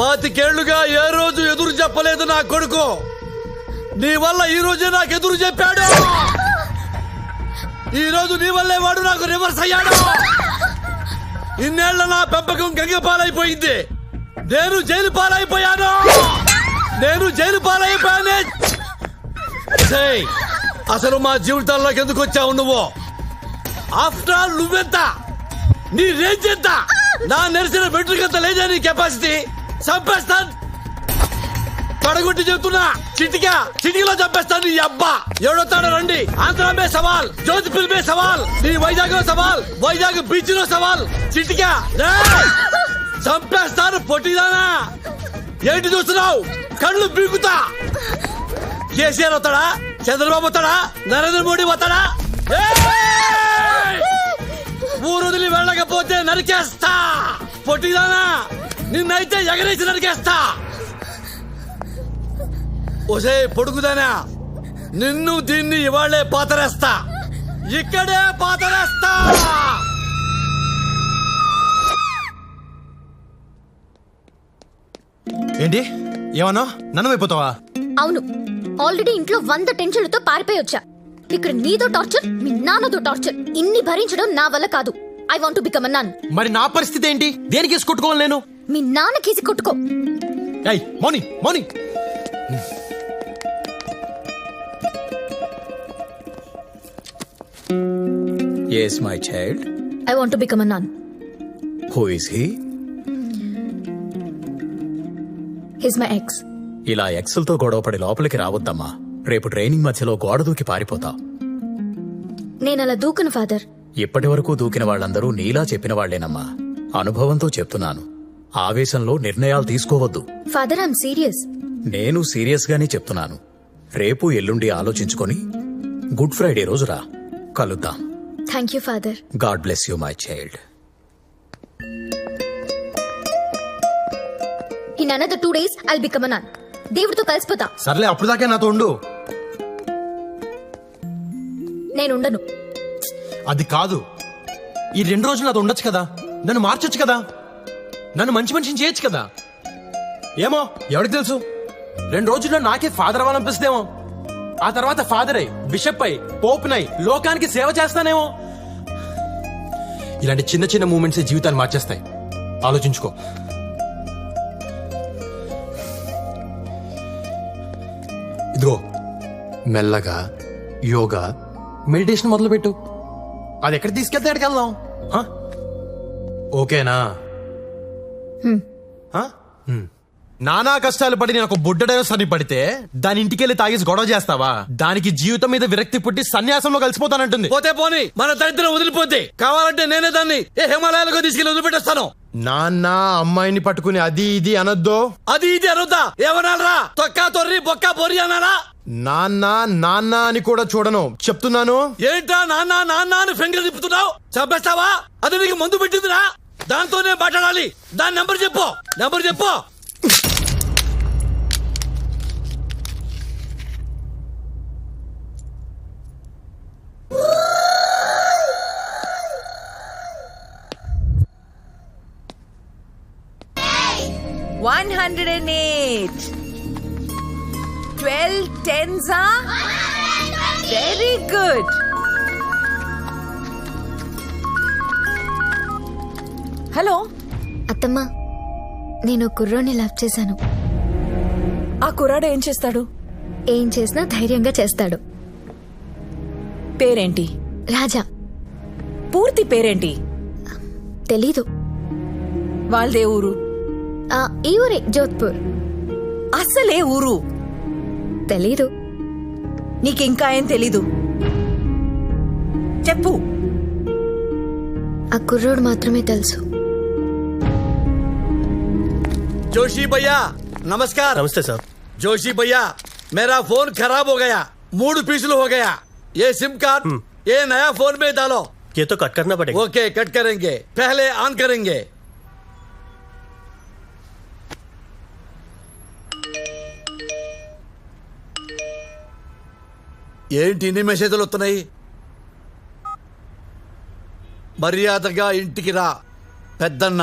పాతికేళ్లుగా ఏ రోజు ఎదురు చెప్పలేదు నా కొడుకు. నీ వల్ల ఈ రోజే నాకు ఎదురు చెప్పాడు. ఈ రోజు నీ వల్లే వాడు నాకు రివర్స్ అయ్యాడు. ఇన్నేళ్ల నా పెంపకం గంగ పాలైపోయింది. నేను జైలు పాలైపోయాను. అసలు మా జీవితాల్లోకి ఎందుకు వచ్చావు నువ్వు? ఆఫ్టర్ ఆల్ నువ్వెంత, నీ రేంజ్ ఎంత? నా నెరిసిన బెట్రికంత లేదా నీ కెపాసిటీ? చంపేస్తాను, పడగొట్టి చెప్తున్నా. చిటికలో చంపేస్తాను నీ అబ్బా. ఎవడొస్తాడో రండి. ఆంధ్ర మే సవాల్, జ్యోతిపూర్ మే సవాల్, నీ వైజాగ్ లో సవాల్, వైజాగ్ బీచ్ లో సవాల్. చిటికా చంపేస్తాను. పొట్టిదానా ఏంటి చూస్తున్నావు? కళ్ళు బీగుతా. కేసీఆర్ వస్తాడా? చంద్రబాబు వస్తాడా? నరేంద్ర మోడీ వస్తాడా? ఊరు వదిలి వెళ్ళకపోతే నరికేస్తా. పొట్టిదానా నిన్నైతే ఎగరేసి నరికేస్తా. ఒసే పొడుగుదానా, నిన్ను దీన్ని ఇవాళ్లే పాతరేస్తా. ఇక్కడే పాతరేస్తా. ఏంటి ఏమన్నా నన్ను అయిపోతావా? అవును, ఆల్రెడీ ఇంట్లో 100 టెన్షన్లతో పారిపోయి వచ్చా. ఇక్కడ నీతో టార్చర్, మీ నాన్నతో టార్చర్. ఇన్ని భరించడం నా వల్ల కాదు. I want to become a nun. మరి నా పరిస్థితి ఏంటి? దేనికి వేసి కొట్టుకోవాలి నేను? మీ నాన్న కేసి కొట్టుకో. మౌని Yes, my child. I want to become a nun. Who is he? He's my ex. ఇలా ఎక్సల్తో గొడవపడి లోపలికి రావద్దమ్మా. రేపు ట్రైనింగ్ మధ్యలో గోడ దూకి పారిపోతావు. నేను అలా దూకను ఫాదర్. ఇప్పటి వరకు దూకిన వాళ్ళందరూ నీలా చెప్పిన వాళ్లేనమ్మా. అనుభవంతో చెప్తున్నాను. ఆవేశంలో నిర్ణయాలు తీసుకోవద్దు. Father, I'm serious. నేను సీరియస్ గానే చెప్తున్నాను. రేపు ఎల్లుండి ఆలోచించుకొని గుడ్ ఫ్రైడే రోజు రా, కలుద్దాం. Thank you father. God bless you my child. In another 2 days I'll become a nun. దేవుడితో కలిసిపోతా. సర్లే, అప్పుడు దాకా నాతో ఉండు. నేను ఉండను. అది కాదు, ఈ 2 రోజులు నాతో ఉండొచ్చు కదా. నన్ను మార్చొచ్చు కదా. నన్ను మంచి మనిషిని చేయొచ్చు కదా. ఏమో, ఎవరికి తెలుసు? 2 రోజుల్లో నాకే ఫాదర్ అవ్వాలనిపిస్తేమో. ఆ తర్వాత ఫాదర్ అయి, బిషప్ అయి, పోప్ నై లోకానికి సేవ చేస్తానేమో. ఇలాంటి చిన్న చిన్న మూమెంట్స్ జీవితాన్ని మార్చేస్తాయి. ఆలోచించుకో. ఇదిగో, మెల్లగా యోగా, మెడిటేషన్ మొదలుపెట్టు. అది ఎక్కడ తీసుకెళ్తే ఎక్కడికి వెళ్దాం. ఓకేనా? నానా కష్టాలు పడి నేను ఒక బుడ్డడో సన్ని పడితే దాని ఇంటికెళ్ళి తాగేసి గొడవ చేస్తావా? దానికి జీవితం మీద విరక్తి పుట్టి సన్యాసంలో కలిసిపోతానంటుంది. పోతే పోని, మన దరిద్రం వదిలిపోతే కావాలంటే నేనే దాన్ని హిమాలయాలకు తీసుకెళ్లి వదిలిపెట్టేస్తాను. నాన్న అమ్మాయిని పట్టుకుని అది ఇది అనొద్దు. అది ఇది అనొద్దా? ఏమనాలరా? తొక్కా తొర్రి బొక్క బొరి అనాలా? నాన్న నాన్న అని కూడా చూడను, చెప్తున్నాను. ఏంటా నాన్న నాన్న అని ఫింగర్ తిప్పుతున్నావు? చంపేస్తావా? అది నీకు మందు పెట్టిందిరా? దాంతోనే మాట్లాడాలి. దాని నెంబర్ చెప్పు. 108. 12 tens are very good. Hello అత్తమ్మా, నేను కుర్రోని లవ్ చేశాను. ఆ కుర్రాడు ఏం చేస్తాడు? ఏం చేసినా ధైర్యంగా చేస్తాడు. పేరేంటి? రాజా. పూర్తి పేరేంటి? తెలీదు. వాళ్ళదే ఊరు? ఈ ఊరే, జోధ్పూర్. అసలే ఊరు తెలీదు. నీకింకా ఏం తెలీదు? చెప్పు. ఆ కుర్రోడు మాత్రమే తెలుసు. जोशी भैया नमस्कार। नमस्ते सर। जोशी भैया मेरा फोन खराब हो गया, मूड पिछल हो गया। ये सिम कार्ड ये नया फोन में डालो। ये तो कट करना पड़ेगा। ओके कट करेंगे, पहले ऑन करेंगे। ఏంటి ఇన్ని మెసేజ్లు వస్తున్నాయి? మర్యాదగా ఇంటికి రా పెద్దన్న.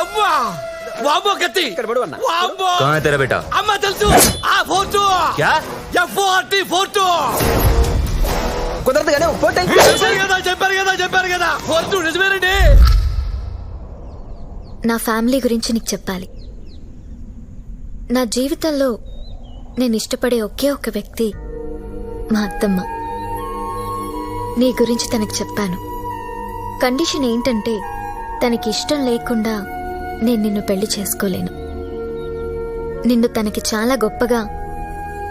అమ్మా వామ్మో కత్తి వామ్మో कहाँ है तेरा बेटा అమ్మ తెలుసు ఆ ఫోటో क्या F40 ఫోటో కుదరదు కానీ ఒక ఫోటో చెప్పారు కదా ఫోటో నిజమేనండి. నా ఫ్యామిలీ గురించి నీకు చెప్పాలి. నా జీవితంలో నేను ఇష్టపడే ఒకే ఒక వ్యక్తి మా అత్తమ్మ. నీ గురించి తనకి చెప్పాను. కండిషన్ ఏంటంటే తనకి ఇష్టం లేకుండా నేను నిన్ను పెళ్లి చేసుకోలేను. నిన్ను తనకి చాలా గొప్పగా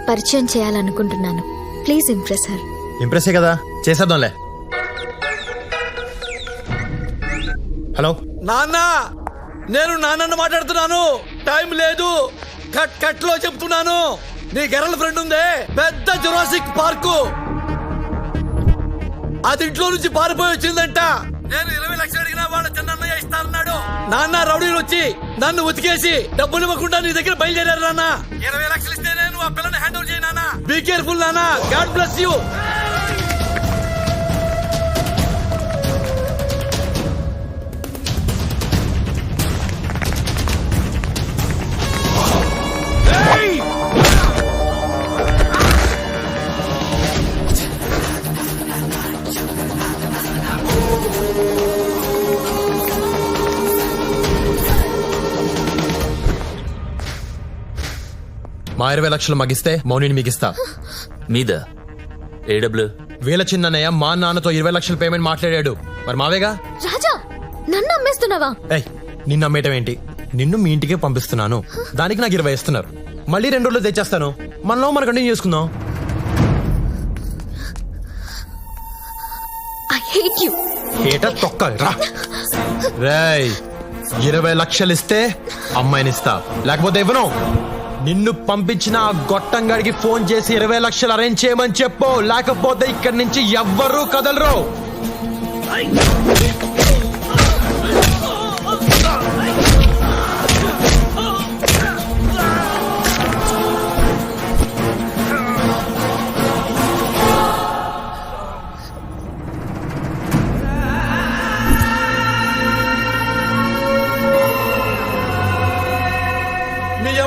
పరిచయం చేయాలనుకుంటున్నాను. Please impress her. ఇంప్రెసే కదా, చేసేద్దాంలే. హలో నాన్న నేను నాన్నను మాట్లాడుతున్నాను. టైం లేదు. కట్ లో చెప్తున్నాను. నీ గర్ల్ ఫ్రెండ్ ఉందే పెద్ద జురాసిక్ పార్కు, అది ఇంట్లో నుంచి పారిపోయి వచ్చిందంట. నేను 20 లక్షలు అడిగినా వాళ్ళ చిన్నయ్య ఇస్తానన్నాడు. నాన్న రౌడీలు వచ్చి నన్ను ఉతికేసి డబ్బులు ఇవ్వకుండా నీ దగ్గర బయలుదేరారు నాన్న. 20 లక్షలు ఇస్తే నేను ఆ పిల్లని హ్యాండ్ ఓవర్ చేయి నాన్న. బీ కేర్ఫుల్ నాన్న. God bless you. మా 20 లక్షలు మగిస్తే మౌనిని మిగిస్తా. मीदा AW వీళ్ళ చిన్నయ్య మా నాన్నతో 20 లక్షల పేమెంట్ మాట్లాడాడు. మరి మావేగా. రాజా నన్ను అమ్మేస్తున్నావా? ఏయ్ నిన్ను అమ్మేయటం ఏంటి? నిన్ను మీ ఇంటికే పంపిస్తున్నాను. దానికి నాకు 20 ఇస్తున్నారు. మళ్ళీ 2 రోజులు తెచ్చేస్తాను. మనలో మనం కంటిన్యూ చేసుకుందాం. I hate you. ఏట తొక్క రా. రేయ్ 20 లక్షలు ఇస్తే అమ్మాయినిస్తా, లేకపోతే ఇవ్వను. నిన్ను పంపించిన ఆ గొట్టంగాడికి ఫోన్ చేసి 20 లక్షలు అరేంజ్ చేయమని చెప్పు, లేకపోతే ఇక్కడి నుంచి ఎవ్వరూ కదలరు.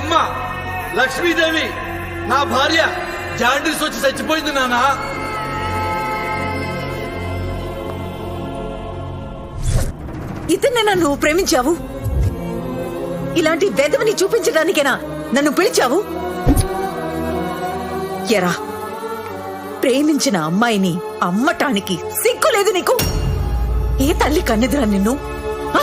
అమ్మ లక్ష్మీదేవి నా భార్య జాండీస్ వచ్చి చచ్చిపోయింది నాన్న. ఇతన్నేనా నువ్వు ప్రేమించావు? ఇలాంటి వెధవని చూపించడానికేనా నన్ను పిలిచావు? ఎరా, ప్రేమించిన అమ్మాయిని అమ్మటానికి సిగ్గులేదు నీకు? ఏ తల్లి కన్నెదురా నిన్ను? ఆ?